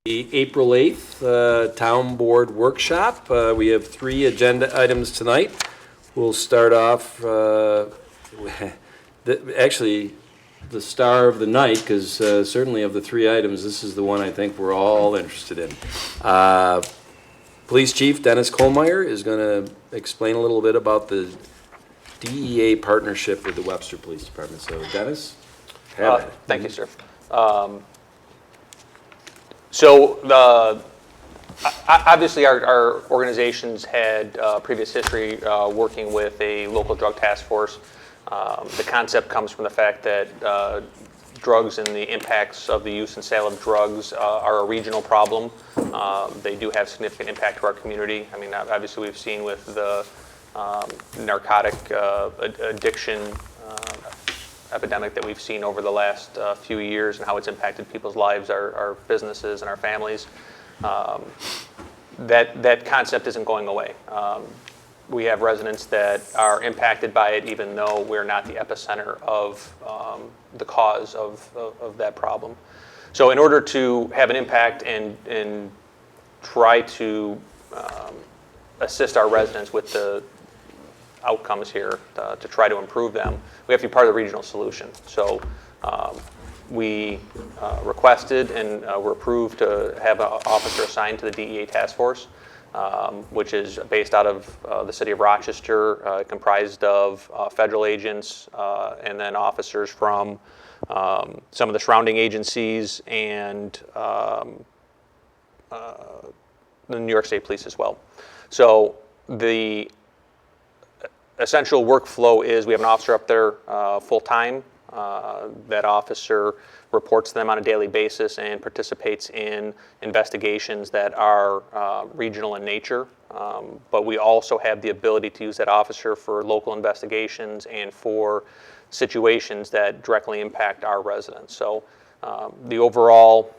The April 8th Town Board Workshop. We have 3 agenda items tonight. We'll start off, actually, the star of the night, because certainly of the 3 items, this is the one I think we're all interested in. Police Chief Dennis Kohlmeyer is going to explain a little bit about the DEA partnership with the Webster Police Department. So, Dennis, have it. Thank you, sir. So obviously our organizations had previous history working with a local drug task force. The concept comes from the fact that drugs and the impacts of the use and sale of drugs are a regional problem. They do have significant impact to our community. I mean, obviously we've seen with the narcotic addiction epidemic that we've seen over the last few years and how it's impacted people's lives, our businesses, and our families. That concept isn't going away. We have residents that are impacted by it, even though we're not the epicenter of the cause of that problem. So in order to have an impact and try to assist our residents with the outcomes here to try to improve them, we have to be part of the regional solution. So we requested and were approved to have an officer assigned to the DEA task force, which is based out of the city of Rochester, comprised of federal agents and then officers from some of the surrounding agencies and the New York State Police as well. So the essential workflow is we have an officer up there full-time. That officer reports to them on a daily basis and participates in investigations that are regional in nature. But we also have the ability to use that officer for local investigations and for situations that directly impact our residents. So the overall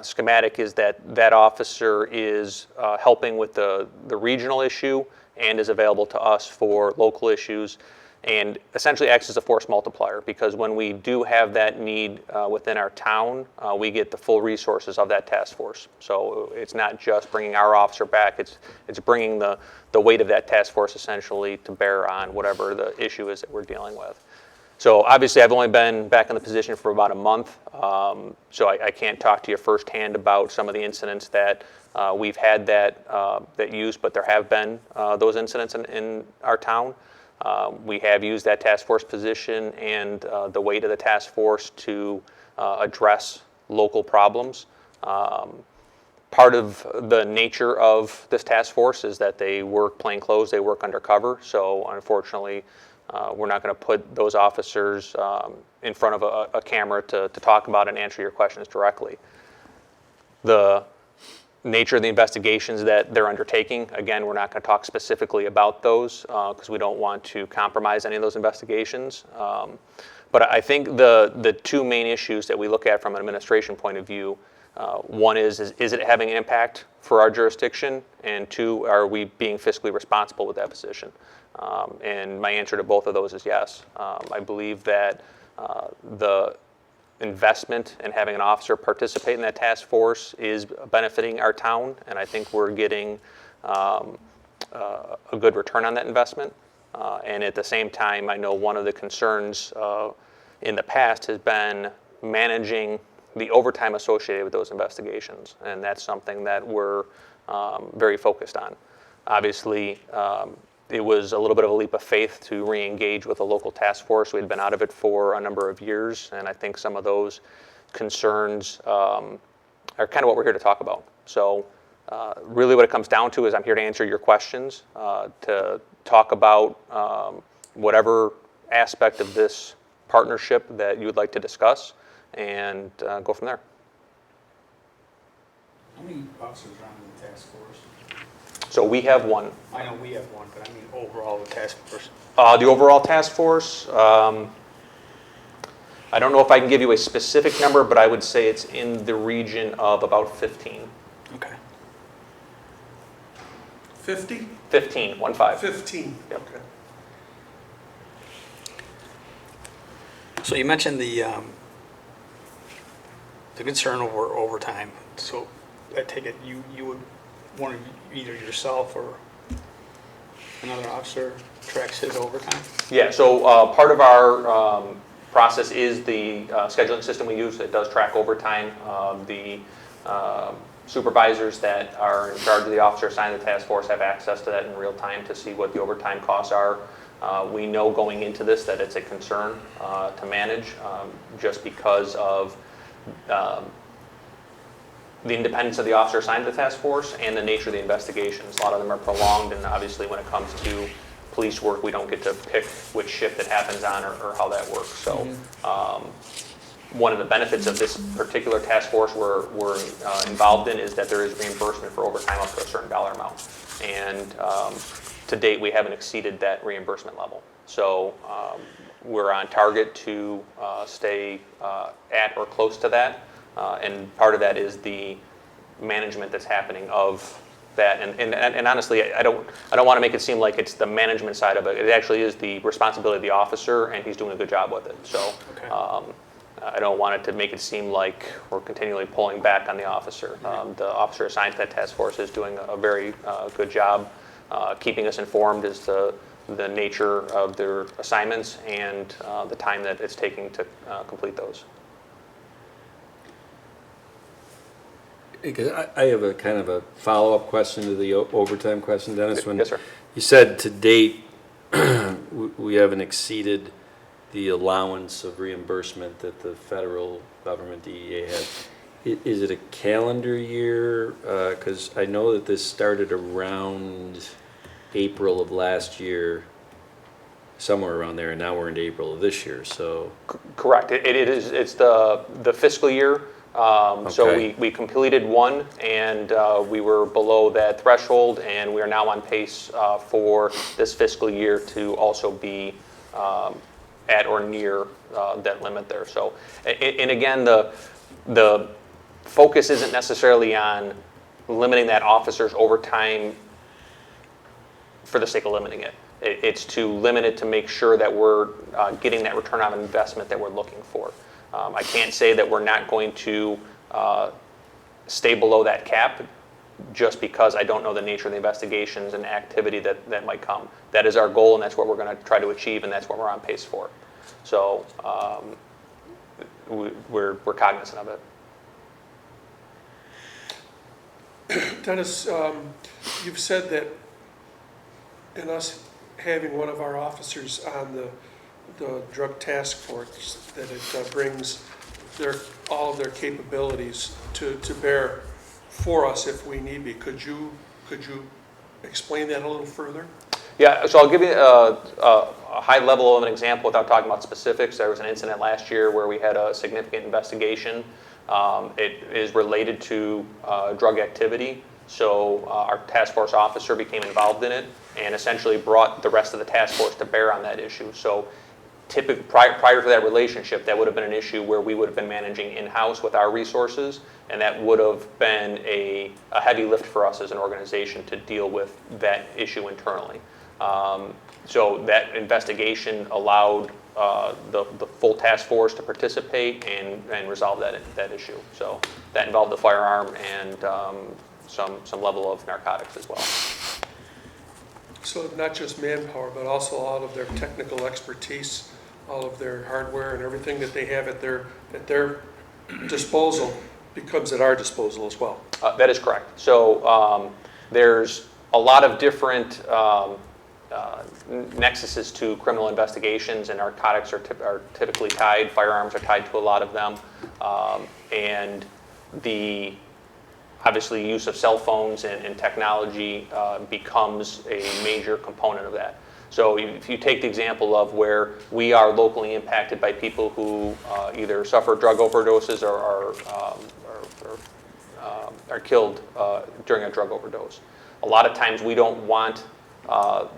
schematic is that officer is helping with the regional issue and is available to us for local issues, and essentially acts as a force multiplier, because when we do have that need within our town, we get the full resources of that task force. So it's not just bringing our officer back, it's bringing the weight of that task force essentially to bear on whatever the issue is that we're dealing with. So obviously I've only been back in the position for about a month, so I can't talk to you firsthand about some of the incidents that we've had that use, but there have been those incidents in our town. We have used that task force position and the weight of the task force to address local problems. Part of the nature of this task force is that they work plainclothes, they work undercover, so unfortunately we're not going to put those officers in front of a camera to talk about and answer your questions directly. The nature of the investigations that they're undertaking, again, we're not going to talk specifically about those because we don't want to compromise any of those investigations. But I think the 2 main issues that we look at from an administration point of view, one is it having an impact for our jurisdiction? And 2, are we being fiscally responsible with that position? And my answer to both of those is yes. I believe that the investment in having an officer participate in that task force is benefiting our town, and I think we're getting a good return on that investment. And at the same time, I know one of the concerns in the past has been managing the overtime associated with those investigations, and that's something that we're very focused on. Obviously, it was a little bit of a leap of faith to re-engage with a local task force. We had been out of it for a number of years, and I think some of those concerns are kind of what we're here to talk about. So really what it comes down to is I'm here to answer your questions, to talk about whatever aspect of this partnership that you would like to discuss, and go from there. How many officers are on the task force? So we have one. I know we have one, but I mean overall the task force. The overall task force, I don't know if I can give you a specific number, but I would say it's in the region of about 15. Okay. 50? 15, 1-5. 15. Yep. Okay. So you mentioned the concern over overtime. So I take it you would want to either yourself or another officer tracks his overtime? Yeah, so part of our process is the scheduling system we use. It does track overtime. The supervisors that are in charge of the officer assigned to the task force have access to that in real time to see what the overtime costs are. We know going into this that it's a concern to manage just because of the independence of the officer assigned to the task force and the nature of the investigations. A lot of them are prolonged, and obviously when it comes to police work, we don't get to pick which shift it happens on or how that works. So one of the benefits of this particular task force we're involved in is that there is reimbursement for overtime up to a certain dollar amount. And to date, we haven't exceeded that reimbursement level. So we're on target to stay at or close to that. And part of that is the management that's happening of that. And honestly, I don't want to make it seem like it's the management side of it. It actually is the responsibility of the officer, and he's doing a good job with it. So Okay. I don't want it to make it seem like we're continually pulling back on the officer. The officer assigned to that task force is doing a very good job keeping us informed as to the nature of their assignments and the time that it's taking to complete those. Because I have a kind of a follow-up question to the overtime question, Dennis. When Yes, sir. you said to date, we haven't exceeded the allowance of reimbursement that the federal government DEA has. Is it a calendar year? Because I know that this started around April of last year, somewhere around there, and now we're into April of this year, so. Correct. It is. It's the fiscal year. So Okay. we completed one, and we were below that threshold, and we are now on pace for this fiscal year to also be at or near that limit there. So, and again, the focus isn't necessarily on limiting that officer's overtime for the sake of limiting it. It's to limit it to make sure that we're getting that return on investment that we're looking for. I can't say that we're not going to stay below that cap just because I don't know the nature of the investigations and activity that might come. That is our goal, and that's what we're going to try to achieve, and that's what we're on pace for. So we're cognizant of it. Dennis, you've said that in us having one of our officers on the drug task force, that it brings all of their capabilities to bear for us if we need be. Could you explain that a little further? Yeah, so I'll give you a high level of an example without talking about specifics. There was an incident last year where we had a significant investigation. It is related to drug activity. So our task force officer became involved in it and essentially brought the rest of the task force to bear on that issue. So prior to that relationship, that would have been an issue where we would have been managing in-house with our resources, and that would have been a heavy lift for us as an organization to deal with that issue internally. So that investigation allowed the full task force to participate and resolve that issue. So that involved the firearm and some level of narcotics as well. So not just manpower, but also all of their technical expertise, all of their hardware and everything that they have at their disposal becomes at our disposal as well. That is correct. So there's a lot of different nexuses to criminal investigations, and narcotics are typically tied. Firearms are tied to a lot of them, and the obviously use of cell phones and technology becomes a major component of that. So if you take the example of where we are locally impacted by people who either suffer drug overdoses or are killed during a drug overdose, a lot of times we don't want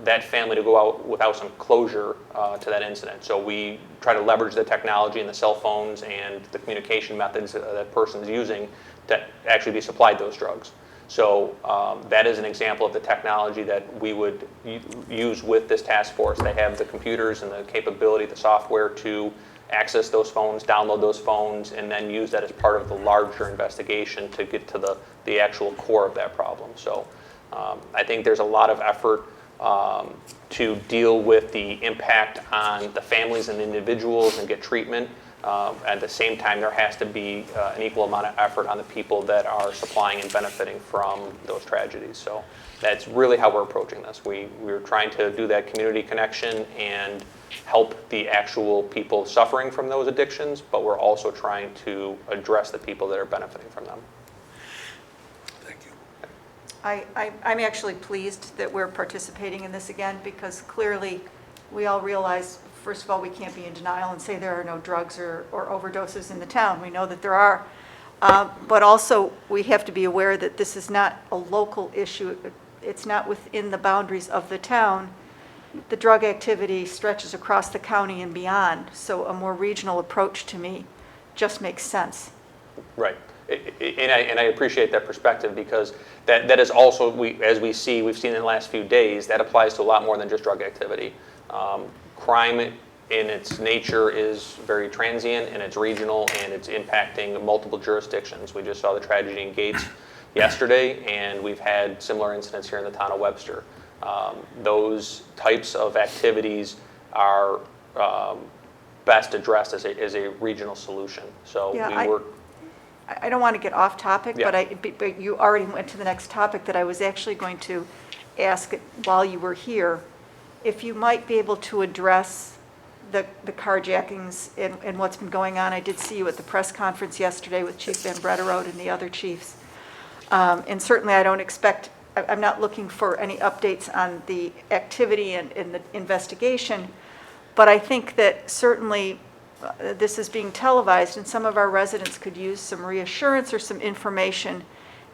that family to go out without some closure to that incident. So we try to leverage the technology and the cell phones and the communication methods that person's using to actually be supplied those drugs. So that is an example of the technology that we would use with this task force. They have the computers and the capability, the software to access those phones, download those phones, and then use that as part of the larger investigation to get to the actual core of that problem. So I think there's a lot of effort to deal with the impact on the families and individuals and get treatment. At the same time, there has to be an equal amount of effort on the people that are supplying and benefiting from those tragedies. So that's really how we're approaching this. We're trying to do that community connection and help the actual people suffering from those addictions, but we're also trying to address the people that are benefiting from them. Thank you. I'm actually pleased that we're participating in this again, because clearly we all realize, first of all, we can't be in denial and say there are no drugs or overdoses in the town. We know that there are. But also, we have to be aware that this is not a local issue. It's not within the boundaries of the town. The drug activity stretches across the county and beyond. So a more regional approach to me just makes sense. Right. And I appreciate that perspective, because that is also, we've seen in the last few days, that applies to a lot more than just drug activity. Crime in its nature is very transient, and it's regional, and it's impacting multiple jurisdictions. We just saw the tragedy in Gates yesterday, and we've had similar incidents here in the town of Webster. Those types of activities are best addressed as a regional solution. So Yeah, we work. I don't want to get off topic, Yeah. but you already went to the next topic that I was actually going to ask while you were here. If you might be able to address the carjackings and what's been going on. I did see you at the press conference yesterday with Chief Van Bretterode and the other chiefs. And certainly I don't expect, I'm not looking for any updates on the activity and the investigation, but I think that certainly this is being televised, and some of our residents could use some reassurance or some information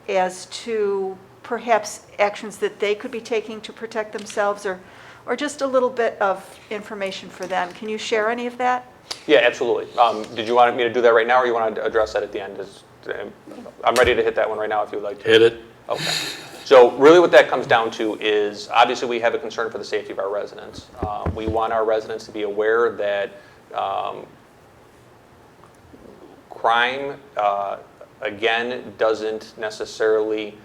as to perhaps actions that they could be taking to protect themselves, or just a little bit of information for them. Can you share any of that? Yeah, absolutely. Did you want me to do that right now, or you want to address that at the end? I'm ready to hit that one right now if you would like to. Hit it. Okay. So really what that comes down to is, obviously we have a concern for the safety of our residents. We want our residents to be aware that crime, again, doesn't necessarily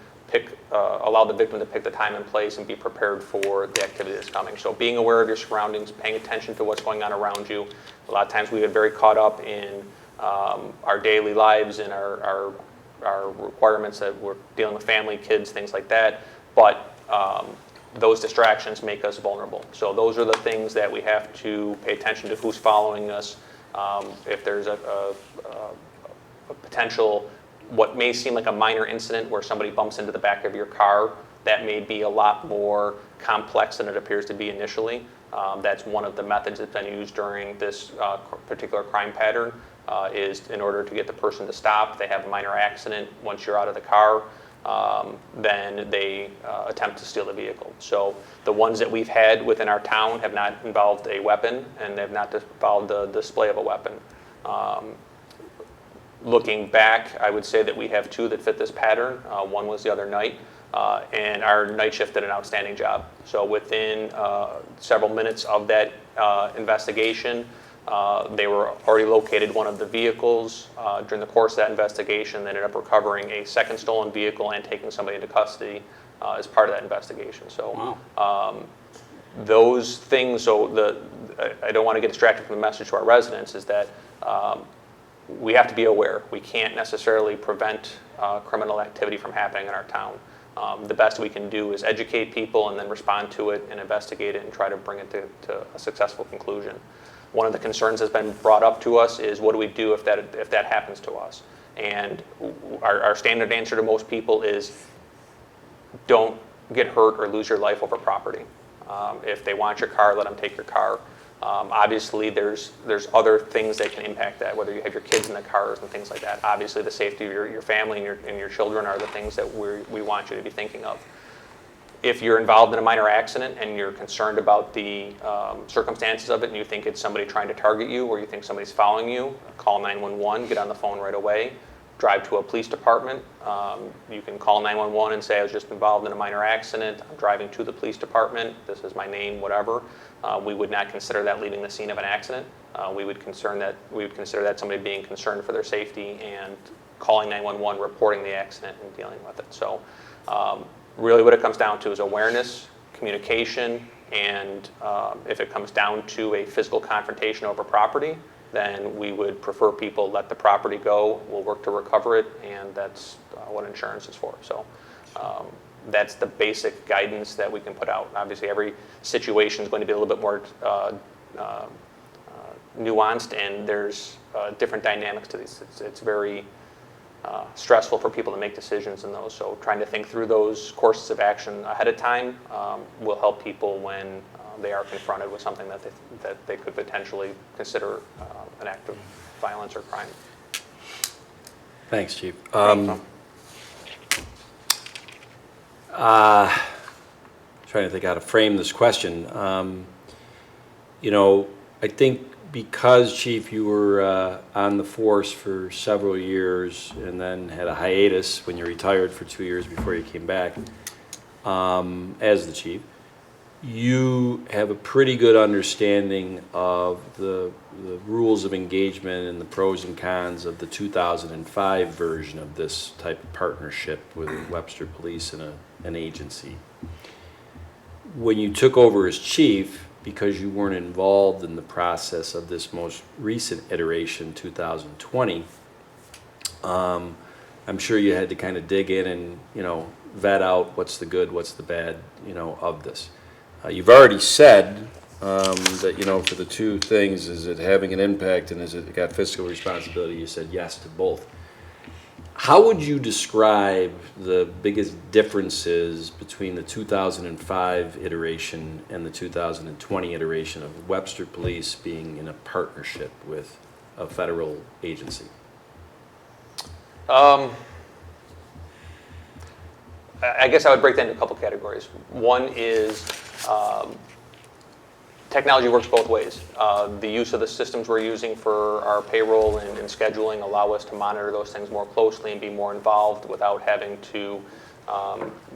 allow the victim to pick the time and place and be prepared for the activity that's coming. So being aware of your surroundings, paying attention to what's going on around you. A lot of times we get very caught up in our daily lives and our requirements that we're dealing with family, kids, things like that. But those distractions make us vulnerable. So those are the things that we have to pay attention to: who's following us, if there's a potential, what may seem like a minor incident where somebody bumps into the back of your car, that may be a lot more complex than it appears to be initially. That's one of the methods that's been used during this particular crime pattern, is in order to get the person to stop. They have a minor accident. Once you're out of the car, then they attempt to steal the vehicle. So the ones that we've had within our town have not involved a weapon, and they've not involved the display of a weapon. Looking back, I would say that we have two that fit this pattern. One was the other night, and our night shift did an outstanding job. So within several minutes of that investigation, they were already located one of the vehicles. During the course of that investigation, they ended up recovering a second stolen vehicle and taking somebody into custody as part of that investigation. So those things, so I don't want to get distracted from the message to our residents, is that we have to be aware. We can't necessarily prevent criminal activity from happening in our town. The best we can do is educate people and then respond to it and investigate it and try to bring it to a successful conclusion. One of the concerns that's been brought up to us is, what do we do if that happens to us? And our standard answer to most people is, don't get hurt or lose your life over property. If they want your car, let them take your car. Obviously, there's other things that can impact that, whether you have your kids in the cars and things like that. Obviously, the safety of your family and your children are the things that we want you to be thinking of. If you're involved in a minor accident and you're concerned about the circumstances of it, and you think it's somebody trying to target you, or you think somebody's following you, call 911, get on the phone right away, drive to a police department. You can call 911 and say, I was just involved in a minor accident, I'm driving to the police department, this is my name, whatever. We would not consider that leaving the scene of an accident. we would consider that somebody being concerned for their safety and calling 911, reporting the accident, and dealing with it. So really what it comes down to is awareness, communication, and if it comes down to a physical confrontation over property, then we would prefer people let the property go. We'll work to recover it, and that's what insurance is for. So that's the basic guidance that we can put out. Obviously, every situation is going to be a little bit more nuanced, and there's different dynamics to these. It's very stressful for people to make decisions in those. So trying to think through those courses of action ahead of time will help people when they are confronted with something that they could potentially consider an act of violence or crime. Thanks, Chief. Thanks. Trying to think how to frame this question. I think because, Chief, you were on the force for several years and then had a hiatus when you retired for 2 years before you came back as the chief, you have a pretty good understanding of the rules of engagement and the pros and cons of the 2005 version of this type of partnership with Webster Police and an agency. When you took over as chief, because you weren't involved in the process of this most recent iteration, 2020, I'm sure you had to kind of dig in and, vet out what's the good, what's the bad, of this. You've already said that, for the two things, is it having an impact and is it got fiscal responsibility? You said yes to both. How would you describe the biggest differences between the 2005 iteration and the 2020 iteration of Webster Police being in a partnership with a federal agency? I guess I would break that into a couple categories. One is technology works both ways. The use of the systems we're using for our payroll and scheduling allow us to monitor those things more closely and be more involved without having to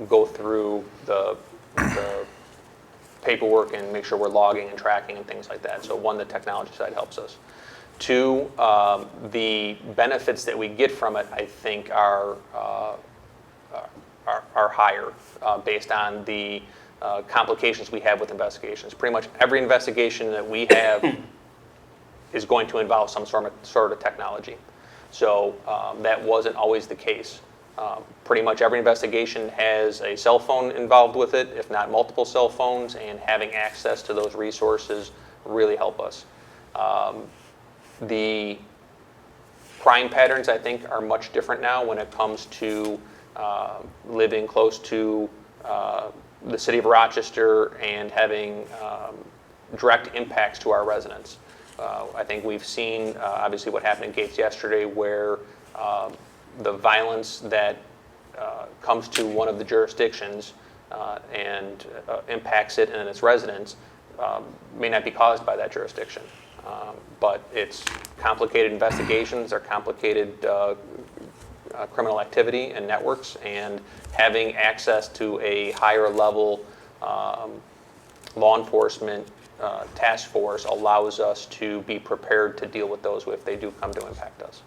go through the paperwork and make sure we're logging and tracking and things like that. So one, the technology side helps us. Two, the benefits that we get from it, I think, are higher based on the complications we have with investigations. Pretty much every investigation that we have is going to involve some sort of technology. So that wasn't always the case. Pretty much every investigation has a cell phone involved with it, if not multiple cell phones, and having access to those resources really help us. The crime patterns, I think, are much different now when it comes to living close to the city of Rochester and having direct impacts to our residents. I think we've seen, obviously, what happened in Gates yesterday, where the violence that comes to one of the jurisdictions and impacts it and its residents may not be caused by that jurisdiction. But it's complicated investigations, or complicated criminal activity and networks, and having access to a higher level law enforcement task force allows us to be prepared to deal with those if they do come to impact us.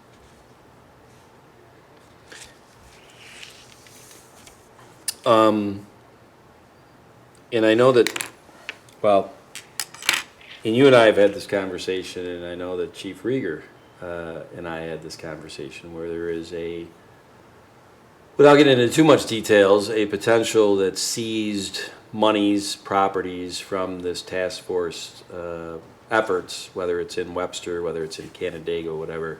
And I know that, well, and you and I have had this conversation, and I know that Chief Rieger and I had this conversation where there is without getting into too much details, a potential that seized monies, properties from this task force efforts, whether it's in Webster, whether it's in Canandaigua, whatever,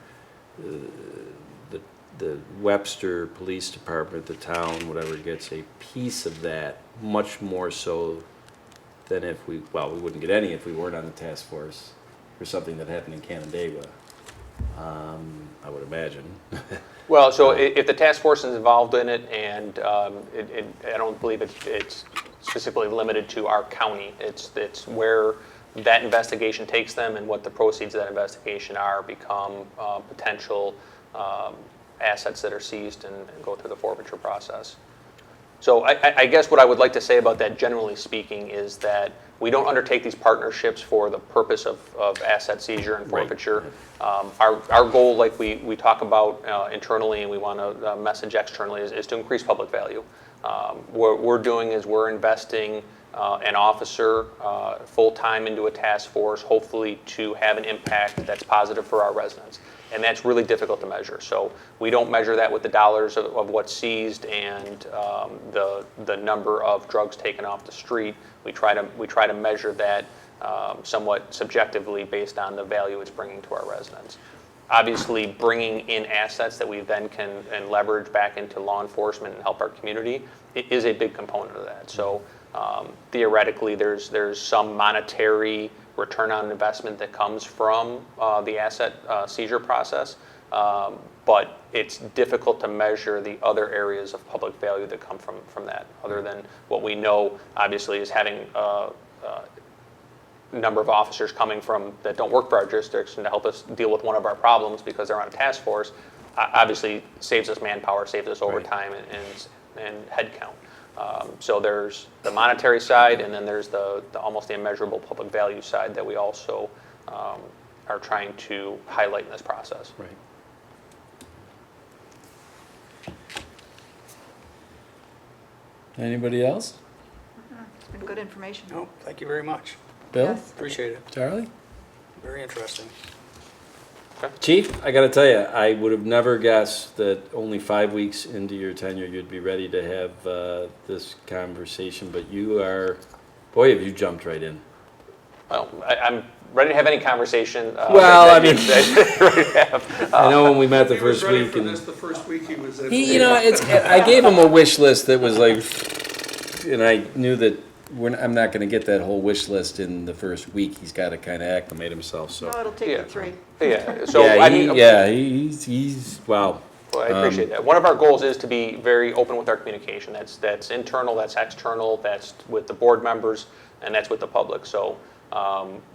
the Webster Police Department, the town, whatever, gets a piece of that, much more so than if we wouldn't get any if we weren't on the task force for something that happened in Canandaigua, I would imagine. Well, so if the task force is involved in it, and I don't believe it's specifically limited to our county. It's where that investigation takes them, and what the proceeds of that investigation are become potential assets that are seized and go through the forfeiture process. So I guess what I would like to say about that, generally speaking, is that we don't undertake these partnerships for the purpose of asset seizure and Right. forfeiture. Our goal, like we talk about internally and we want to message externally, is to increase public value. What we're doing is we're investing an officer full-time into a task force, hopefully to have an impact that's positive for our residents. And that's really difficult to measure. So we don't measure that with the dollars of what's seized and the number of drugs taken off the street. We try to measure that somewhat subjectively based on the value it's bringing to our residents. Obviously, bringing in assets that we then can and leverage back into law enforcement and help our community is a big component of that. So theoretically, there's some monetary return on investment that comes from the asset seizure process, but it's difficult to measure the other areas of public value that come from that, other than what we know, obviously, is having a number of officers coming from that don't work for our jurisdiction to help us deal with one of our problems because they're on a task force, obviously saves us manpower, saves us overtime and headcount. So there's the monetary side, and then there's the almost the immeasurable public value side that we also are trying to highlight in this process. Right. Anybody else? It's been good information. No, thank you very much. Bill? Yes. Appreciate it. Charlie? Very interesting. Chief, I gotta tell you, I would have never guessed that only 5 weeks into your tenure, you'd be ready to have this conversation, but you are, boy, have you jumped right in. Well, I'm ready to have any conversation. Well, I mean- that you're ready to have. I know when we met the He was first ready week for and, this the first week he was in. He, I gave him a wish list that was like, and I knew that I'm not gonna get that whole wish list in the first week. He's gotta kinda acclimate himself, so. No, it'll take you Yeah. 3. Yeah, so Yeah, I mean, he's, wow. well, I appreciate that. One of our goals is to be very open with our communication. That's internal, that's external, that's with the board members, and that's with the public. So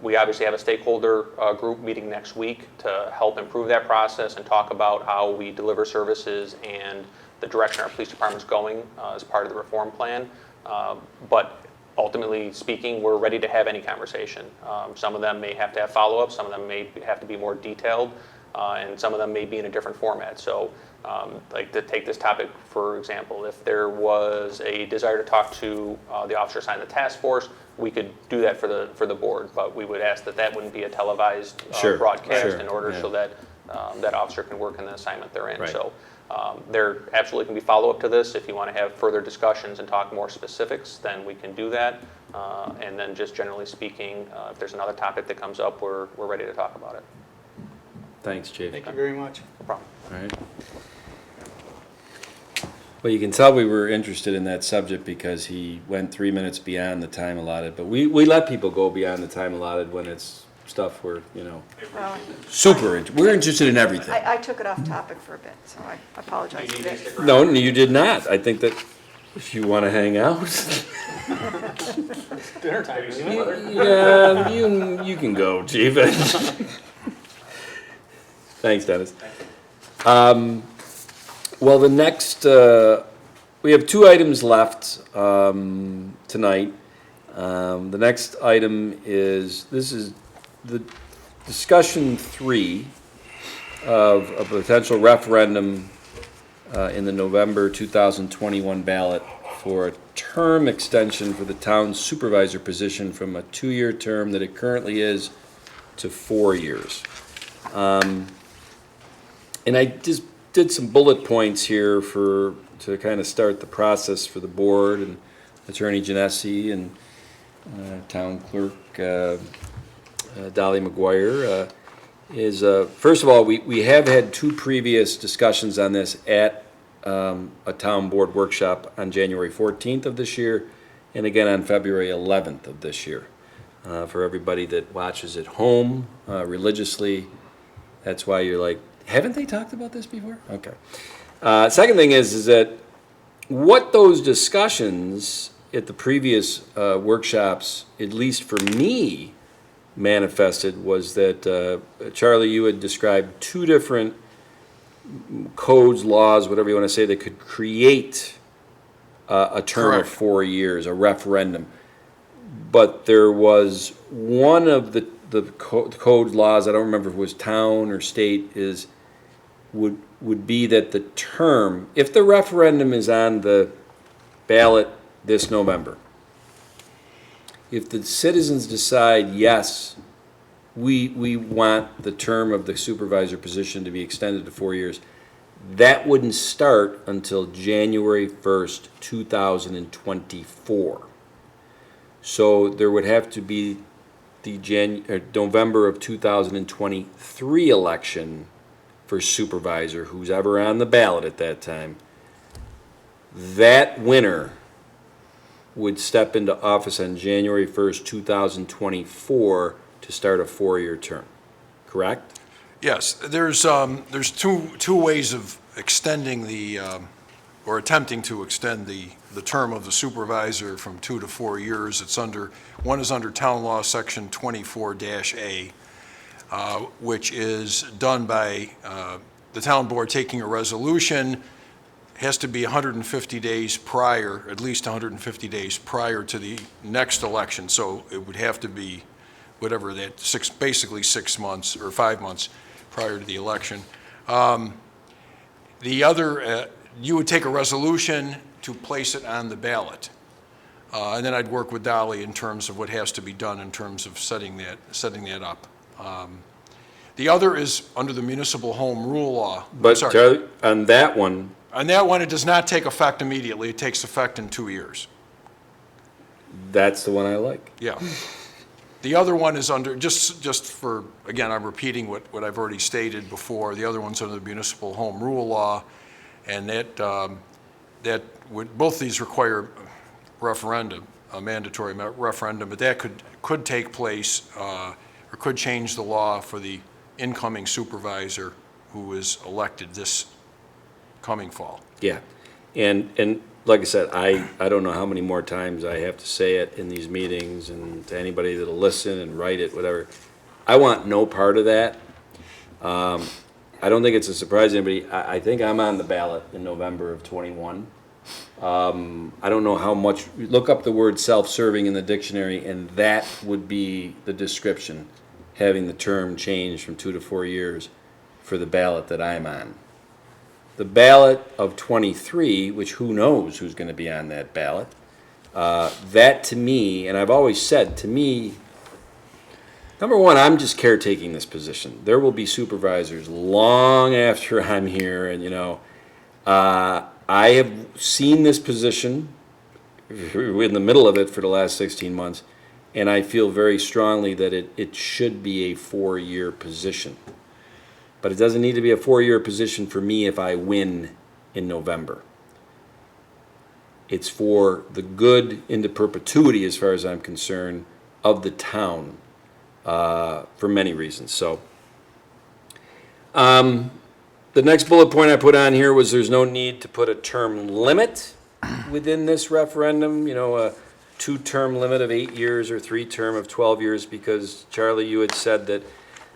we obviously have a stakeholder group meeting next week to help improve that process and talk about how we deliver services and the direction our police department's going as part of the reform plan. But ultimately speaking, we're ready to have any conversation. Some of them may have to have follow-up, some of them may have to be more detailed, and some of them may be in a different format. So like to take this topic, for example, if there was a desire to talk to the officer assigned to the task force, we could do that for the board, but we would ask that that wouldn't be a televised Sure, broadcast sure, in order yeah. so that that officer can work in the assignment they're in. Right. So there absolutely can be follow-up to this. If you want to have further discussions and talk more specifics, then we can do that. And then just generally speaking, if there's another topic that comes up, we're ready to talk about it. Thanks, Chief. Thank you very much. No problem. All right. Well, you can tell we were interested in that subject because he went 3 minutes beyond the time allotted, but we let people go beyond the time allotted when it's stuff we're, Well, we're interested in everything. I took it off topic for a bit, so I apologize for that. No, you did not. I think that if you want to hang out, Dinner time, isn't it? yeah, you can go, Chief. Thanks, Dennis. Well, the next, we have 2 items left tonight. The next item is, this is the discussion 3 of a potential referendum in the November 2021 ballot for a term extension for the town supervisor position from a 2-year term that it currently is to 4 years. And I just did some bullet points here to kind of start the process for the board, and Attorney Genesi and Town Clerk Dolly McGuire is, first of all, we have had 2 previous discussions on this at a town board workshop on January 14th of this year, and again on February 11th of this year. For everybody that watches at home religiously, that's why you're like, haven't they talked about this before? Okay. Second thing is that what those discussions at the previous workshops, at least for me, manifested was that, Charlie, you had described 2 different codes, laws, whatever you want to say, that could create a term of Correct. 4 years, a referendum. But there was one of the code laws, I don't remember if it was town or state, would be that the term, if the referendum is on the ballot this November, if the citizens decide, yes, we want the term of the supervisor position to be extended to 4 years, that wouldn't start until January 1st, 2024. So there would have to be the November of 2023 election for supervisor, who's ever on the ballot at that time. That winner would step into office on January 1st, 2024 to start a 4-year term, correct? Yes, there's two ways of extending or attempting to extend the term of the supervisor from 2 to 4 years. One is under Town Law, Section 24-A, which is done by the town board taking a resolution. Has to be 150 days prior, at least 150 days prior to the next election. So it would have to be whatever that, basically 6 months or 5 months prior to the election. The other, you would take a resolution to place it on the ballot. And then I'd work with Dolly in terms of what has to be done in terms of setting that up. The other is under the municipal home rule law. I'm But sorry. Charlie, on that one, On that one, it does not take effect immediately. It takes effect in 2 years. that's the one I like. Yeah. The other one is under, just for, again, I'm repeating what I've already stated before, the other one's under the municipal home rule law, and that would, both these require referendum, a mandatory referendum, but that could take place, or could change the law for the incoming supervisor who is elected this coming fall. Yeah, and like I said, I don't know how many more times I have to say it in these meetings and to anybody that'll listen and write it, whatever. I want no part of that. I don't think it's a surprise to anybody. I think I'm on the ballot in November of '21. I don't know how much, look up the word self-serving in the dictionary, and that would be the description, having the term changed from 2 to 4 years for the ballot that I'm on. The ballot of '23, which who knows who's going to be on that ballot, that to me, and I've always said, to me, number one, I'm just caretaking this position. There will be supervisors long after I'm here, and I have seen this position in the middle of it for the last 16 months, and I feel very strongly that it should be a 4-year position. But it doesn't need to be a 4-year position for me if I win in November. It's for the good into perpetuity, as far as I'm concerned, of the town, for many reasons. So, the next bullet point I put on here was there's no need to put a term limit within this referendum, a 2-term limit of 8 years or 3-term of 12 years, because, Charlie, you had said that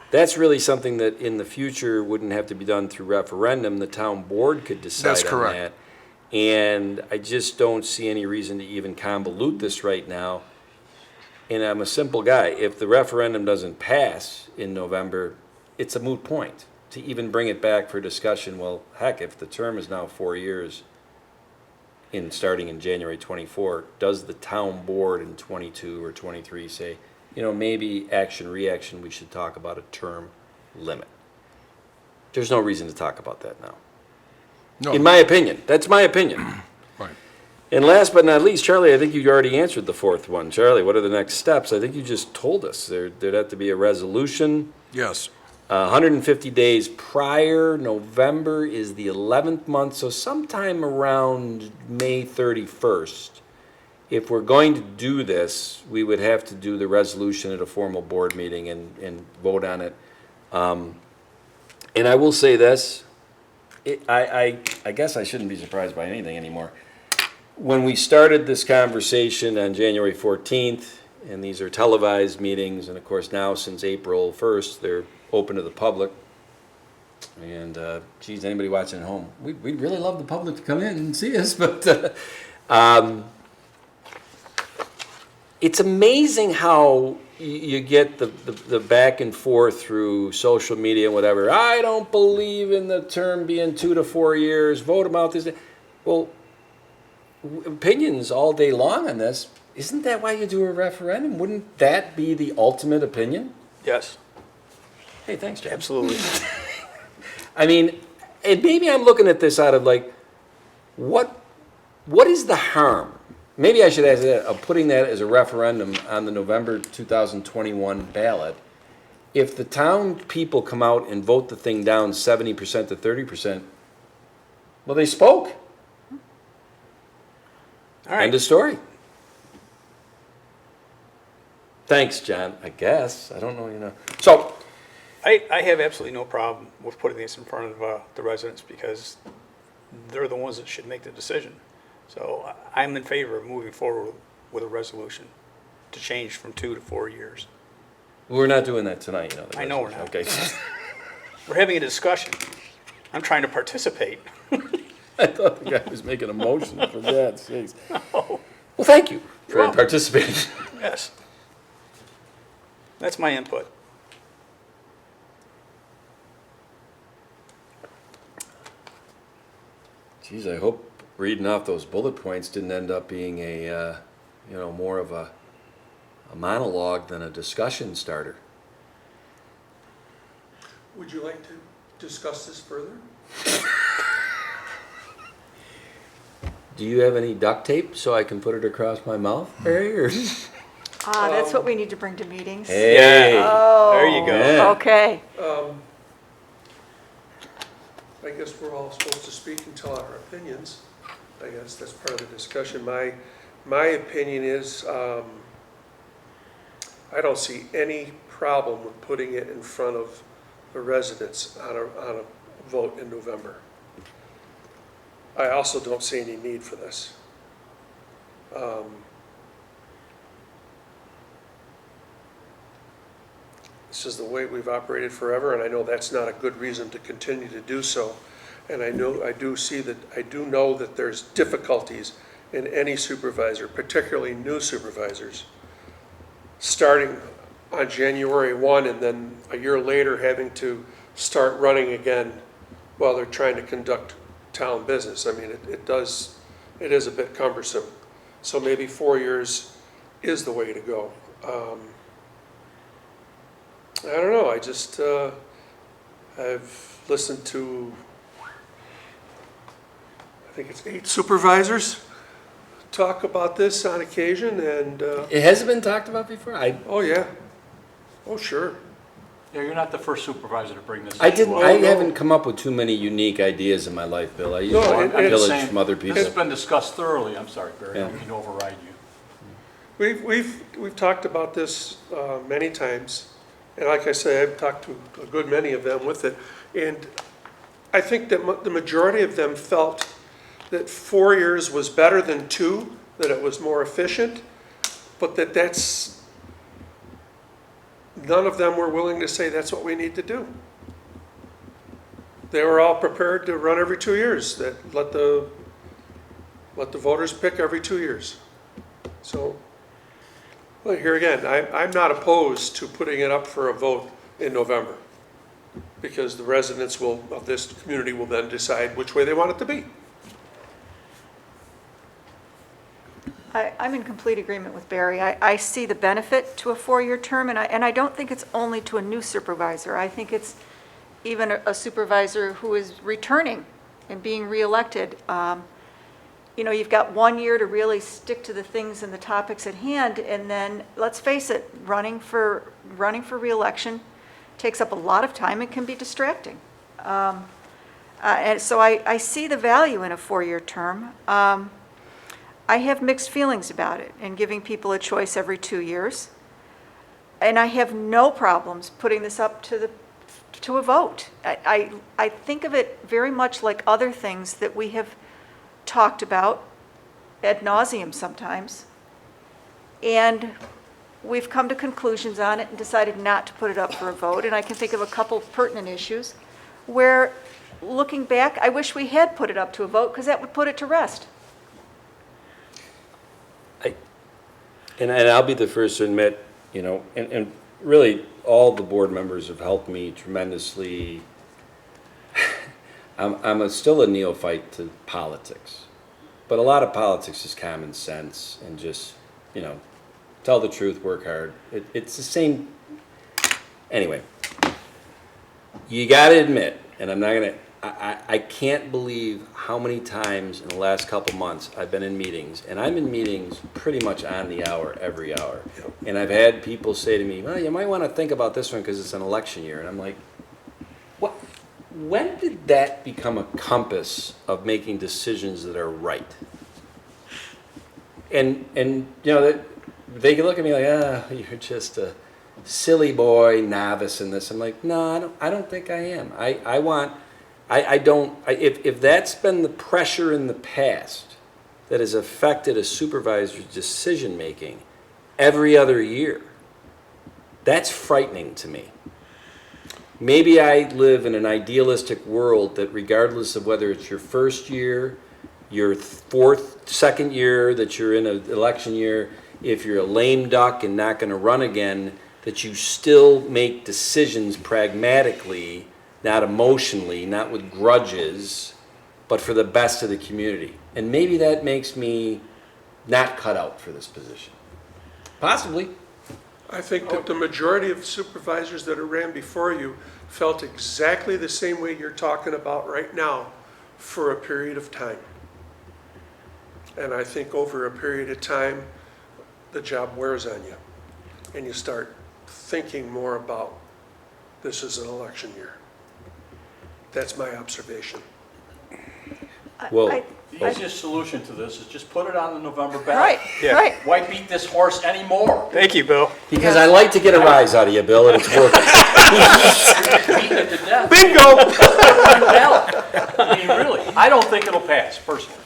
that's really something that in the future wouldn't have to be done through referendum. The town board could decide That's on correct. that. And I just don't see any reason to even convolute this right now. And I'm a simple guy. If the referendum doesn't pass in November, it's a moot point to even bring it back for discussion. Well, heck, if the term is now 4 years starting in January 24, does the town board in 22 or 23 say, maybe action, reaction, we should talk about a term limit? There's no reason to talk about that now. No. In my opinion, that's my opinion. Right. And last but not least, Charlie, I think you already answered the fourth one. Charlie, what are the next steps? I think you just told us. There'd have to be a resolution. Yes. 150 days prior, November is the 11th month, so sometime around May 31st. If we're going to do this, we would have to do the resolution at a formal board meeting and vote on it. And I will say this, I guess I shouldn't be surprised by anything anymore. When we started this conversation on January 14th, and these are televised meetings, and of course now since April 1st, they're open to the public. And geez, anybody watching at home, we'd really love the public to come in and see us, but It's amazing how you get the back and forth through social media and whatever. I don't believe in the term being 2 to 4 years. Vote them out this. Well, opinions all day long on this. Isn't that why you do a referendum? Wouldn't that be the ultimate opinion? Yes, Hey, thanks, James. absolutely. I mean, and maybe I'm looking at this out of like, what is the harm? Maybe I should ask that, of putting that as a referendum on the November 2021 ballot. If the town people come out and vote the thing down 70% to 30%, well, they spoke. All right. End of story. Thanks, John, I guess. I don't know, you know. So, I have absolutely no problem with putting this in front of the residents because they're the ones that should make the decision. So I'm in favor of moving forward with a resolution to change from 2 to 4 years. we're not doing that tonight, you know. the I know we're not. Okay. We're having a discussion. I'm trying to participate. I thought the guy was making a motion, for God's sakes. Well, thank you for welcome. participating. Yes. That's my input. Geez, I hope reading off those bullet points didn't end up being a, more of a monologue than a discussion starter. Would you like to discuss this further? Do you have any duct tape so I can put it across my mouth, Barry? Or? That's what we need to bring to meetings. Hey. Oh. There you go. Yeah. Okay. I guess we're all supposed to speak and tell our opinions. I guess that's part of the discussion. My opinion is, I don't see any problem with putting it in front of the residents on a vote in November. I also don't see any need for this. This is the way we've operated forever, and I know that's not a good reason to continue to do so. And I do know that there's difficulties in any supervisor, particularly new supervisors, starting on January 1 and then a year later having to start running again while they're trying to conduct town business. I mean, it is a bit cumbersome. So maybe 4 years is the way to go. I don't know, I've listened to, I think it's 8 supervisors talk about this on occasion, and, It hasn't been talked about before? oh yeah, oh sure. Yeah, you're not the first supervisor to bring this. I issue didn't. up. I haven't come up with too many unique ideas in my life, Bill. I usually No, I'm just pillage saying, from other This has people. been discussed thoroughly. I'm sorry, Barry, I Yeah. don't mean to override you. We've talked about this many times, and like I say, I've talked to a good many of them with it, and I think that the majority of them felt that 4 years was better than 2, that it was more efficient, but none of them were willing to say that's what we need to do. They were all prepared to run every 2 years, that let the voters pick every 2 years. So, well, here again, I'm not opposed to putting it up for a vote in November, because the residents of this community will then decide which way they want it to be. I'm in complete agreement with Barry. I see the benefit to a 4-year term, and I don't think it's only to a new supervisor. I think it's even a supervisor who is returning and being reelected. You've got 1 year to really stick to the things and the topics at hand, and then, let's face it, running for reelection takes up a lot of time and can be distracting. And so I see the value in a 4-year term. I have mixed feelings about it and giving people a choice every 2 years. And I have no problems putting this up to a vote. I think of it very much like other things that we have talked about ad nauseum sometimes. And we've come to conclusions on it and decided not to put it up for a vote. And I can think of a couple pertinent issues where, looking back, I wish we had put it up to a vote because that would put it to rest. And I'll be the first to admit, you know, and really, all the board members have helped me tremendously. I'm still a neophyte to politics, but a lot of politics is common sense and just, you know, tell the truth, work hard. It's the same. Anyway, you got to admit, and I'm not gonna. I can't believe how many times in the last couple months I've been in meetings, and I'm in meetings pretty much on the hour, every hour. And I've had people say to me, well, you might want to think about this one because it's an election year. And I'm like, what? When did that become a compass of making decisions that are right? And you know, that they can look at me like, you're just a silly boy, novice in this. I'm like, no, I don't think I am. If that's been the pressure in the past that has affected a supervisor's decision-making every other year, that's frightening to me. Maybe I live in an idealistic world that regardless of whether it's your first year, your second year that you're in an election year, if you're a lame duck and not going to run again, that you still make decisions pragmatically, not emotionally, not with grudges, but for the best of the community. And maybe that makes me not cut out for this position. Possibly. I think that the majority of supervisors that ran before you felt exactly the same way you're talking about right now for a period of time. And I think over a period of time, the job wears on you. And you start thinking more about this is an election year. That's my observation. Well, The easiest solution to this is just put it on the November ballot. Right, Yeah. right. Why beat this horse anymore? Thank you, Bill. because I like to get a rise out of you, Bill, and it's working. Beating it to death. Bingo! Ballot. I mean, really, I don't think it'll pass, personally.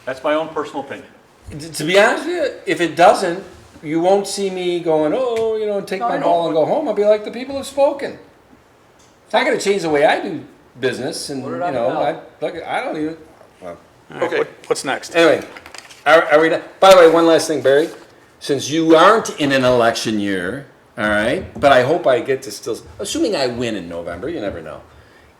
That's my own personal opinion. To be honest with you, if it doesn't, you won't see me going, take No, my I know, ball and but- go home. I'll be like, the people have spoken. It's not going to change the way I do business, and Put it on the ballot. I don't even. Well, Okay. What's next? anyway, are we done? By the way, one last thing, Barry. Since you aren't in an election year, all right, but I hope I get to still, assuming I win in November, you never know.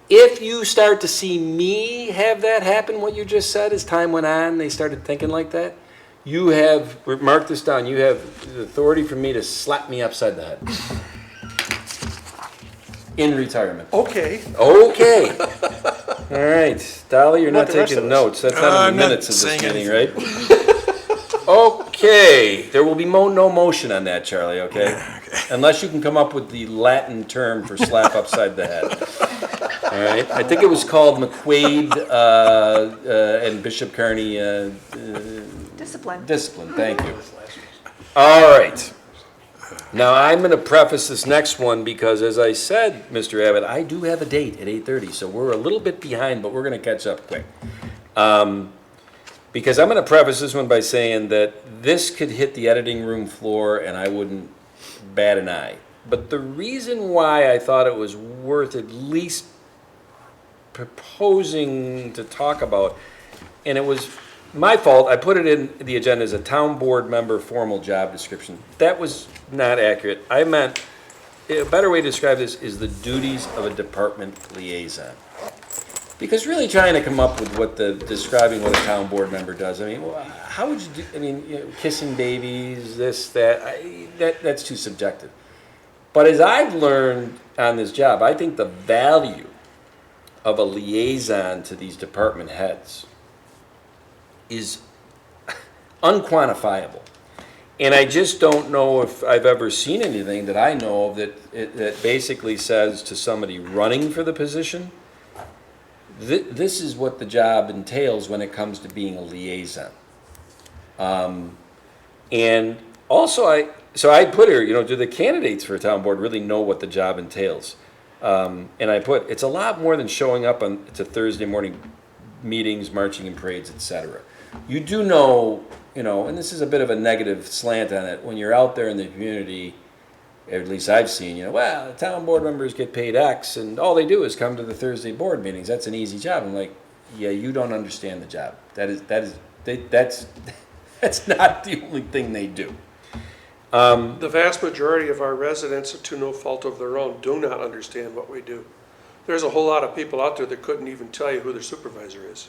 If you start to see me have that happen, what you just said, as time went on, they started thinking like that, you have, mark this down, you have the authority for me to slap me upside the head. In retirement. Okay. Okay. All right, Dolly, you're not about the rest taking of us? notes. That's not in I'm the not minutes of this saying meeting, right? Okay, there will be no motion on that, Charlie, okay? Unless you can come up with the Latin term for slap upside the head. All right, I think it was called McQuaid and Bishop Kearney Discipline. discipline, thank you. All right. Now, I'm going to preface this next one because, as I said, Mr. Abbott, I do have a date at 8:30, so we're a little bit behind, but we're going to catch up quick. Because I'm going to preface this one by saying that this could hit the editing room floor and I wouldn't bat an eye. But the reason why I thought it was worth at least proposing to talk about, and it was my fault, I put it in the agenda as a town board member formal job description. That was not accurate. I meant, a better way to describe this is the duties of a department liaison. Because really trying to come up with describing what a town board member does, I mean, how would you do, kissing babies, this, that's too subjective. But as I've learned on this job, I think the value of a liaison to these department heads is unquantifiable. And I just don't know if I've ever seen anything that I know of that basically says to somebody running for the position, this is what the job entails when it comes to being a liaison. And also, I put here, do the candidates for a town board really know what the job entails? And I put, it's a lot more than showing up to Thursday morning meetings, marching in parades, etc. You do know, and this is a bit of a negative slant on it, when you're out there in the community, at least I've seen, the town board members get paid X, and all they do is come to the Thursday board meetings. That's an easy job. I'm like, yeah, you don't understand the job. That's not the only thing they do. The vast majority of our residents, to no fault of their own, do not understand what we do. There's a whole lot of people out there that couldn't even tell you who their supervisor is,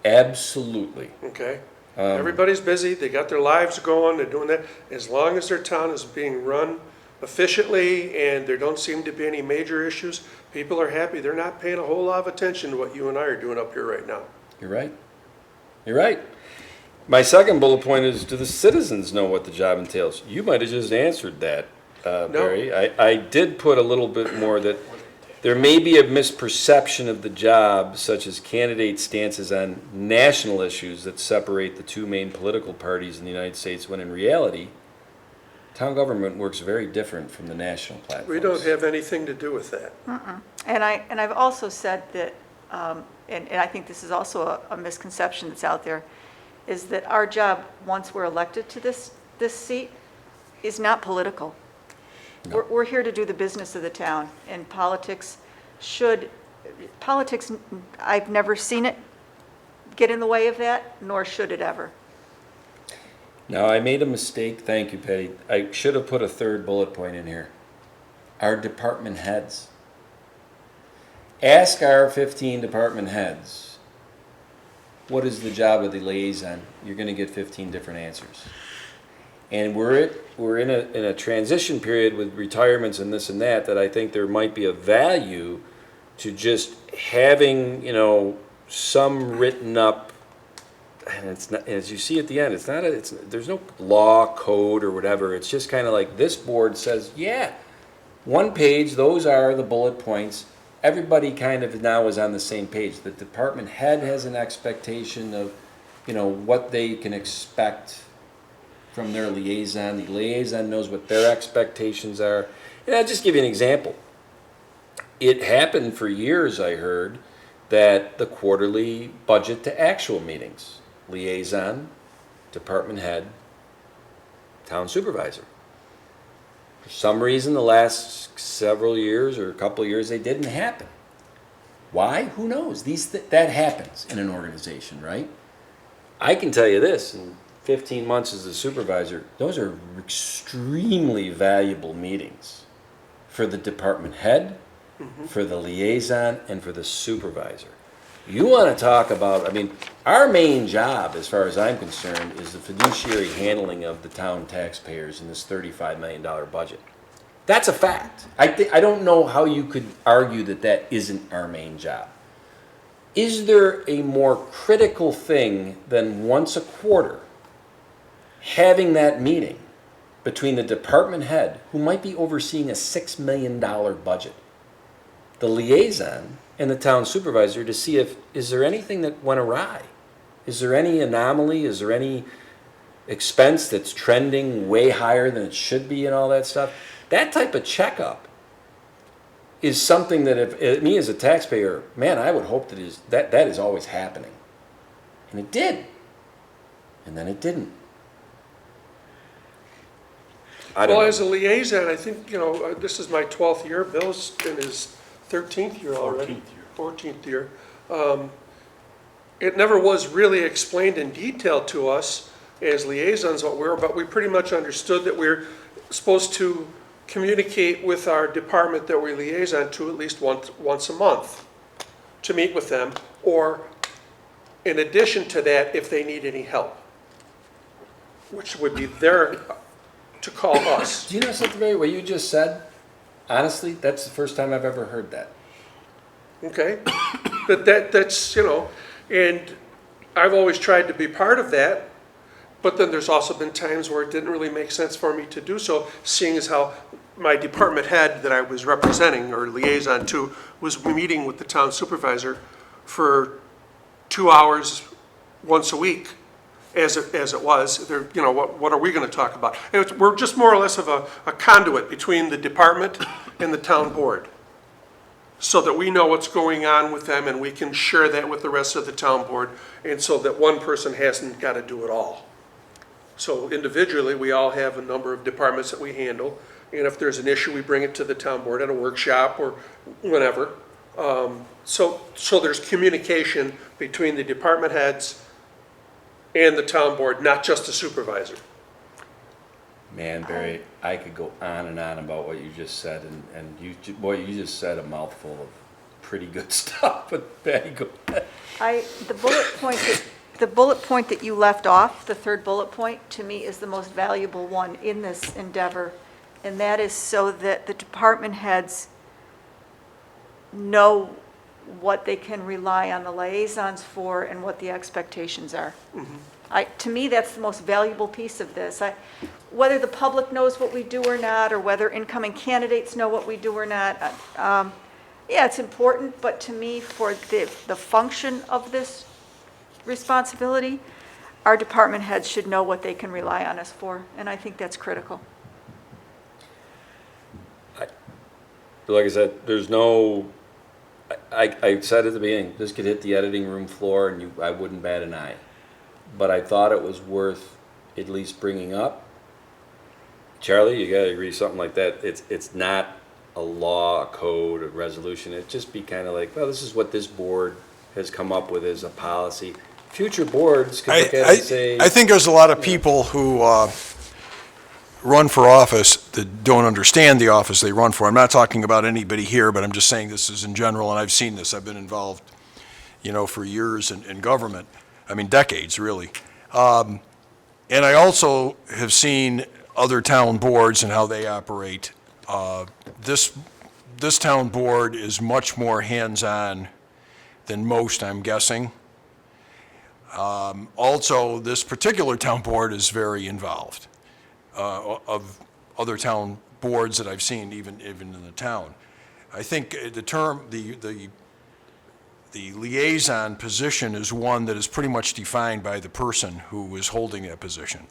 Absolutely. okay? Everybody's busy, they got their lives going, they're doing that. As long as their town is being run efficiently and there don't seem to be any major issues, people are happy. They're not paying a whole lot of attention to what you and I are doing up here right now. You're right. You're right. My second bullet point is, do the citizens know what the job entails? You might have just answered that, Barry. I did put a little bit more that there may be a misperception of the job, such as candidate stances on national issues that separate the two main political parties in the United States, when in reality, town government works very different from the national platforms. We don't have anything to do with that. And I've also said that, and I think this is also a misconception that's out there, is that our job, once we're elected to this seat, is not political. We're here to do the business of the town, and politics, I've never seen it get in the way of that, nor should it ever. Now, I made a mistake. Thank you, Patty. I should have put a third bullet point in here. Our department heads. Ask our 15 department heads, what is the job of the liaison? You're going to get 15 different answers. And we're in a transition period with retirements and this and that I think there might be a value to just having, some written up. And it's not, as you see at the end, there's no law, code, or whatever. It's just kind of like this board says, yeah, one page, those are the bullet points. Everybody kind of now is on the same page. The department head has an expectation of, what they can expect from their liaison. The liaison knows what their expectations are. And I'll just give you an example. It happened for years, I heard, that the quarterly budget to actual meetings, liaison, department head, town supervisor. For some reason, the last several years or a couple of years, they didn't happen. Why? Who knows? That happens in an organization, right? I can tell you this, in 15 months as a supervisor, those are extremely valuable meetings for the department head, for the liaison, and for the supervisor. You want to talk about, our main job, as far as I'm concerned, is the fiduciary handling of the town taxpayers in this $35 million budget. That's a fact. I don't know how you could argue that isn't our main job. Is there a more critical thing than once a quarter having that meeting between the department head, who might be overseeing a $6 million budget, the liaison, and the town supervisor, to see is there anything that went awry? Is there any anomaly? Is there any expense that's trending way higher than it should be and all that stuff? That type of checkup is something that if me as a taxpayer, man, I would hope that is always happening. And it did. And then it didn't. I don't Well, know. as a liaison, I think, this is my 12th year. Bill's in his 13th year already. 14th year. It never was really explained in detail to us as liaisons what but we pretty much understood that we're supposed to communicate with our department that we liaison to at least once a month to meet with them, or in addition to that, if they need any help, which would be there to call us. Do you know something, Barry, what you just said? Honestly, that's the first time I've ever heard that. Okay? But that's, and I've always tried to be part of that, but then there's also been times where it didn't really make sense for me to do so, seeing as how my department head that I was representing or liaison to was meeting with the town supervisor for 2 hours once a week, as it was. What are we going to talk about? We're just more or less of a conduit between the department and the town board, so that we know what's going on with them and we can share that with the rest of the town board, and so that one person hasn't got to do it all. So individually, we all have a number of departments that we handle, and if there's an issue, we bring it to the town board at a workshop or whenever. So there's communication between the department heads and the town board, not just the supervisor. Man, Barry, I could go on and on about what you just said, and boy, you just said a mouthful of pretty good stuff, but Patty, go ahead. The bullet point that you left off, the third bullet point, to me is the most valuable one in this endeavor, and that is so that the department heads know what they can rely on the liaisons for and what the expectations are. To me, that's the most valuable piece of this. Whether the public knows what we do or not, or whether incoming candidates know what we do or not, yeah, it's important, but to me, for the function of this responsibility, our department heads should know what they can rely on us for, and I think that's critical. Like I said, there's no, I said at the beginning, this could hit the editing room floor and I wouldn't bat an eye. But I thought it was worth at least bringing up. Charlie, you gotta agree, something like that, it's not a law, a code, a resolution. It'd just be kind of like, well, this is what this board has come up with as a policy. Future boards could look at it and say. I think there's a lot of people who run for office that don't understand the office they run for. I'm not talking about anybody here, but I'm just saying this is in general, and I've seen this. I've been involved, for years in government. I mean, decades, really. And I also have seen other town boards and how they operate. This town board is much more hands-on than most, I'm guessing. Also, this particular town board is very involved of other town boards that I've seen, even in the town. I think the liaison position is one that is pretty much defined by the person who is holding that position.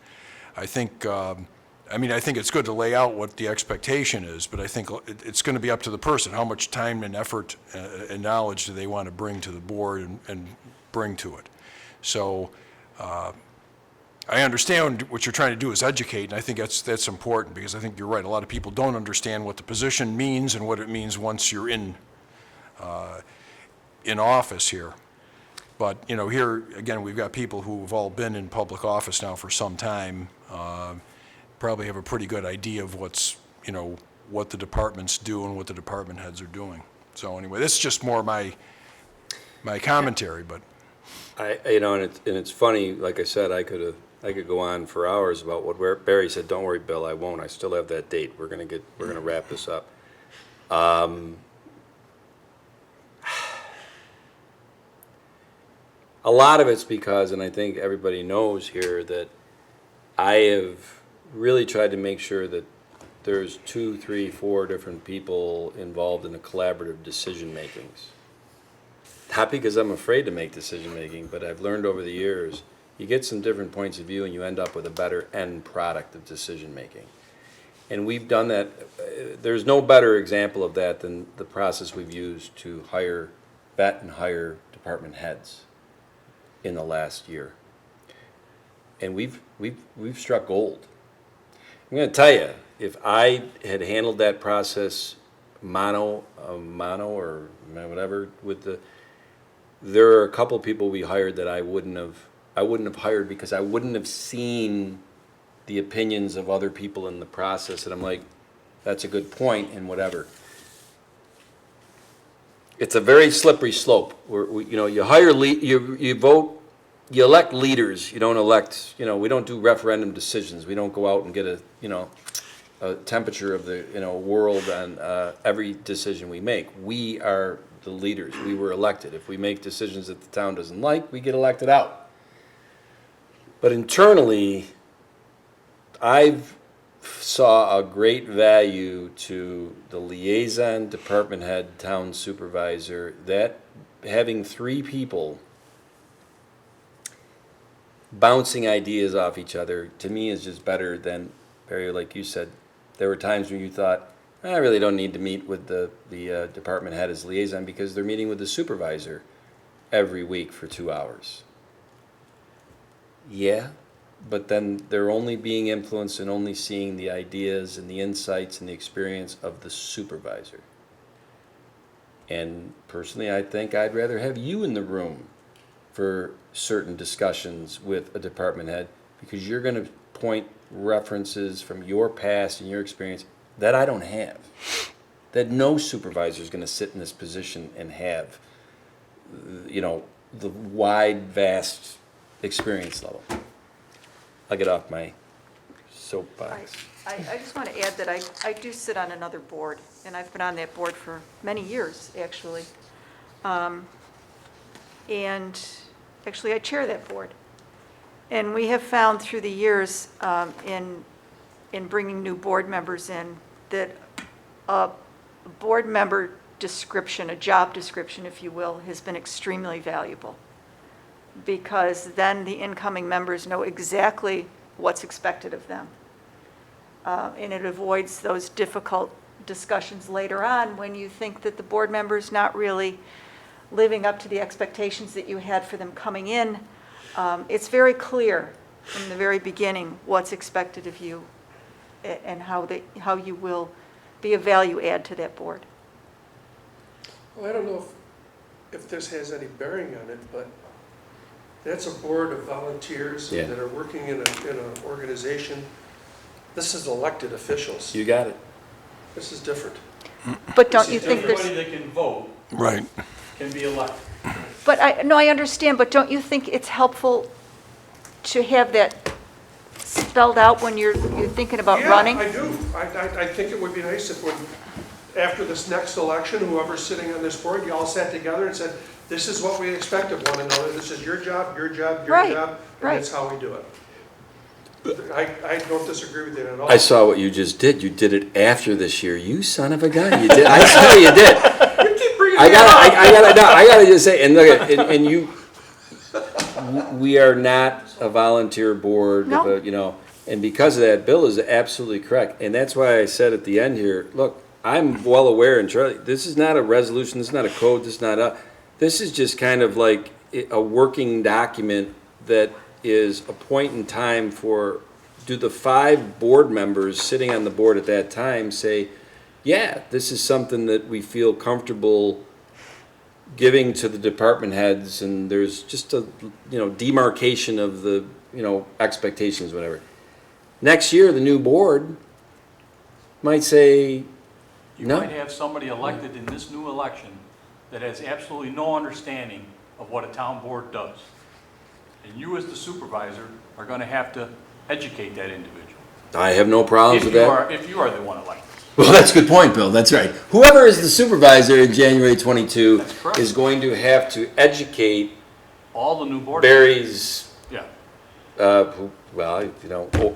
I think, I think it's good to lay out what the expectation is, but I think it's going to be up to the person. How much time and effort and knowledge do they want to bring to the board and bring to it? So I understand what you're trying to do is educate, and I think that's important, because I think you're right. A lot of people don't understand what the position means and what it means once you're in office here. But, here, again, we've got people who have all been in public office now for some time, probably have a pretty good idea of what the departments do and what the department heads are doing. So anyway, that's just more my commentary, but. And it's funny, like I said, I could go on for hours about what Barry said. Don't worry, Bill, I won't. I still have that date. We're gonna wrap this up. A lot of it's because, and I think everybody knows here, that I have really tried to make sure that there's 2, 3, 4 different people involved in the collaborative decision makings. Not because I'm afraid to make decision making, but I've learned over the years, you get some different points of view and you end up with a better end product of decision making. And we've done that. There's no better example of that than the process we've used to vet and hire department heads in the last year. And we've struck gold. I'm going to tell you, if I had handled that process mano or whatever there are a couple of people we hired that I wouldn't have hired, because I wouldn't have seen the opinions of other people in the process, and I'm like, that's a good point and whatever. It's a very slippery slope. You hire you vote, you elect leaders. You don't elect. We don't do referendum decisions. We don't go out and get a temperature of the world on every decision we make. We are the leaders. We were elected. If we make decisions that the town doesn't like, we get elected out. But internally, I've saw a great value to the liaison, department head, town supervisor, that having 3 people bouncing ideas off each other, to me, is just better than, Barry, like you said, there were times when you thought, I really don't need to meet with the department head as liaison, because they're meeting with the supervisor every week for 2 hours. Yeah, but then they're only being influenced and only seeing the ideas and the insights and the experience of the supervisor. And personally, I think I'd rather have you in the room for certain discussions with a department head, because you're going to point references from your past and your experience that I don't have. That no supervisor is gonna sit in this position and have, you know, the wide, vast experience level. I'll get off my soapbox. I just want to add that I do sit on another board, and I've been on that board for many years, actually. And actually, I chair that board. And we have found through the years, in bringing new board members in, that a board member description, a job description, if you will, has been extremely valuable. Because then the incoming members know exactly what's expected of them. And it avoids those difficult discussions later on when you think that the board member's not really living up to the expectations that you had for them coming in. It's very clear from the very beginning what's expected of you and how you will be a value add to that board. Well, I don't know if this has any bearing on it, but that's a board of volunteers Yeah. that are working in an organization. This is elected officials. You got it. This is different. But don't you think Everybody there's, that can vote Right. can be elected. but I understand, but don't you think it's helpful to have that spelled out when you're thinking about running? Yeah, I do. I think it would be nice if when, after this next election, whoever's sitting on this board, you all sat together and said, this is what we expect of one another. This is your job, your job, your Right, job, and right. that's how we do it. I don't disagree with it at all. I saw what you just did. You did it after this year. You son of a gun. You did. I saw you did. You keep bringing I it up. I gotta just say, and look, and you, we are not a volunteer board, of No. a, you know, and because of that, Bill is absolutely correct. And that's why I said at the end here, look, I'm well aware, and Charlie, this is not a resolution, this is not a code, this is just kind of like a working document that is a point in time for, do the 5 board members sitting on the board at that time say, yeah, this is something that we feel comfortable giving to the department heads, and there's just a, you know, demarcation of the, you know, expectations, whatever. Next year, the new board might say, You No. might have somebody elected in this new election that has absolutely no understanding of what a town board does. And you, as the supervisor, are going to have to educate that individual. I have no problems with that. If you are the one elected. Well, that's a good point, Bill, that's right. Whoever is the supervisor in January 22 That's correct. is going to have to educate All the new board. Barry's, Yeah. well, you know, oh,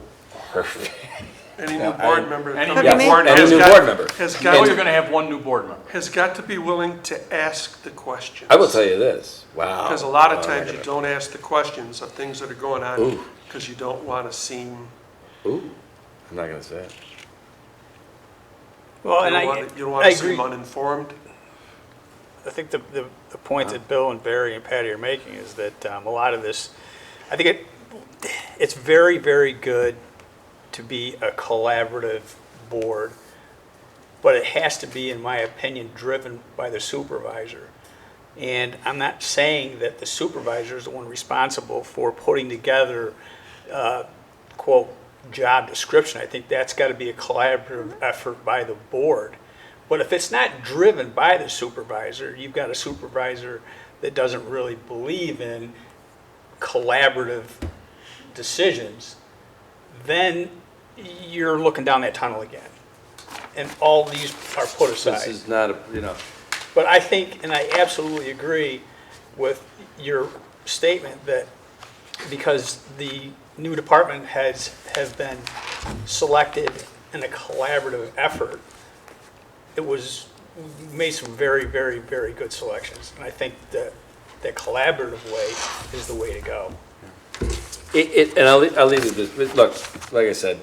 Any new board member that Any comes new on board any has new got- board member. Has Now got you're to going to have one new board member. has got to be willing to ask the questions. I will tell you this, wow. Because a lot of Oh, times I you gotta- don't ask the questions of things that are going on Ooh. because you don't want to seem, Ooh, I'm not gonna say it. Well, you and don't want I to seem agree. uninformed. I think the point that Bill and Barry and Patty are making is that a lot of this, I think it's very, very good to be a collaborative board, but it has to be, in my opinion, driven by the supervisor. And I'm not saying that the supervisor is the one responsible for putting together, quote, job description. I think that's got to be a collaborative effort by the board. But if it's not driven by the supervisor, you've got a supervisor that doesn't really believe in collaborative decisions, then you're looking down that tunnel again. And all these are put This aside. is not a, you know, But I think, and I absolutely agree with your statement that because the new department heads have been selected in a collaborative effort, it was, we made some very, very, very good selections. And I think that the collaborative way is the way to go. and I'll leave it at this, look, like I said,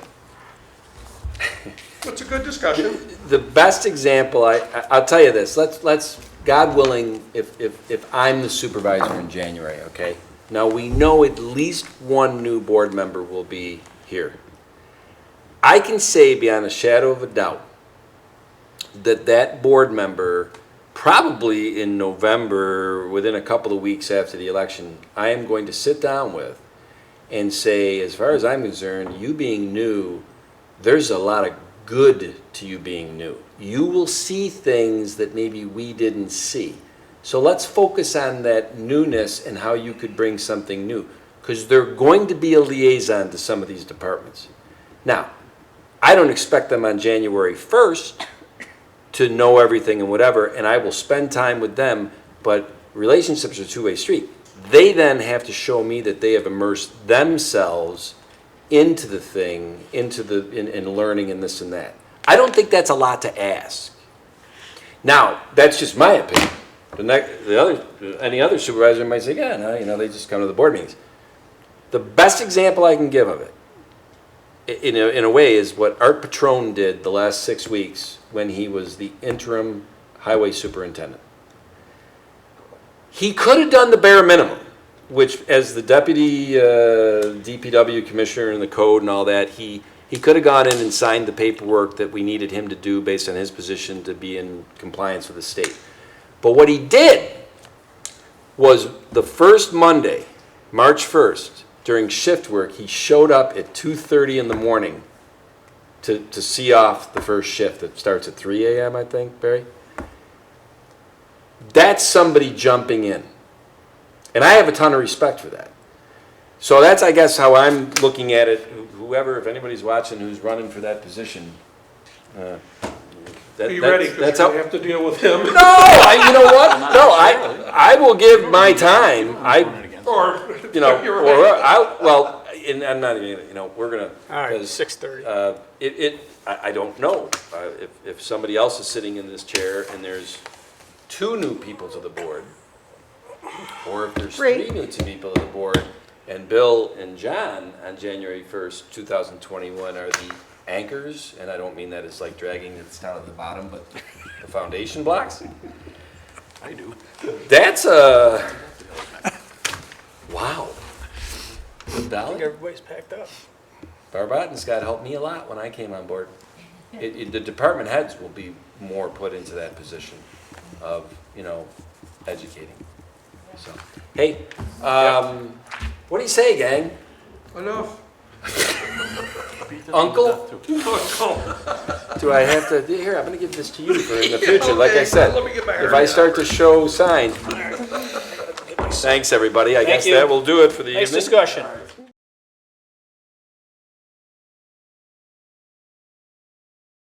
It's a good discussion. the best example, I'll tell you this, let's, God willing, if I'm the supervisor in January, okay? Now, we know at least one new board member will be here. I can say beyond a shadow of a doubt that that board member, probably in November, within a couple of weeks after the election, I am going to sit down with and say, as far as I'm concerned, you being new, there's a lot of good to you being new. You will see things that maybe we didn't see. So let's focus on that newness and how you could bring something new. Because they're going to be a liaison to some of these departments. Now, I don't expect them on January 1st to know everything and whatever, and I will spend time with them, but relationships are a two-way street. They then have to show me that they have immersed themselves into the thing, in learning and this and that. I don't think that's a lot to ask. Now, that's just my opinion. Any other supervisor might say, yeah, no, you know, they just come to the board meetings. The best example I can give of it, in a way, is what Art Patrone did the last 6 weeks when he was the interim highway superintendent. He could have done the bare minimum, which, as the deputy DPW commissioner and the code and all that, he could have gone in and signed the paperwork that we needed him to do based on his position to be in compliance with the state. But what he did was the first Monday, March 1st, during shift work, he showed up at 2:30 in the morning to see off the first shift that starts at 3 a.m., I think, Barry? That's somebody jumping in. And I have a ton of respect for that. So that's, I guess, how I'm looking at it. Whoever, if anybody's watching who's running for that position, Be ready, because that's you're how. going to have to deal with him. No, you know what? No, I will give my time. Or, You know, you're or right. well, and I'm not even, you know, we're gonna. All right, 'cause, 6:30. I don't know. If somebody else is sitting in this chair and there's 2 new people to the board, or if there's 3 new people to the board, and Bill and John on January 1st, 2021 are the anchors, and I don't mean that as like dragging it down at the bottom, but the foundation blocks. I do. That's a, wow. I think Valid. everybody's packed up. Barbatin's got helped me a lot when I came on board. The department heads will be more put into that position of, you know, educating. So, hey, what do you say, gang? Enough. Uncle? Do I have to, here, I'm gonna give this to you for in the future, like I Okay, said. let me get my If hair I done. start to show signs. Thanks, everybody. I guess you. that will do it for the evening. Nice discussion.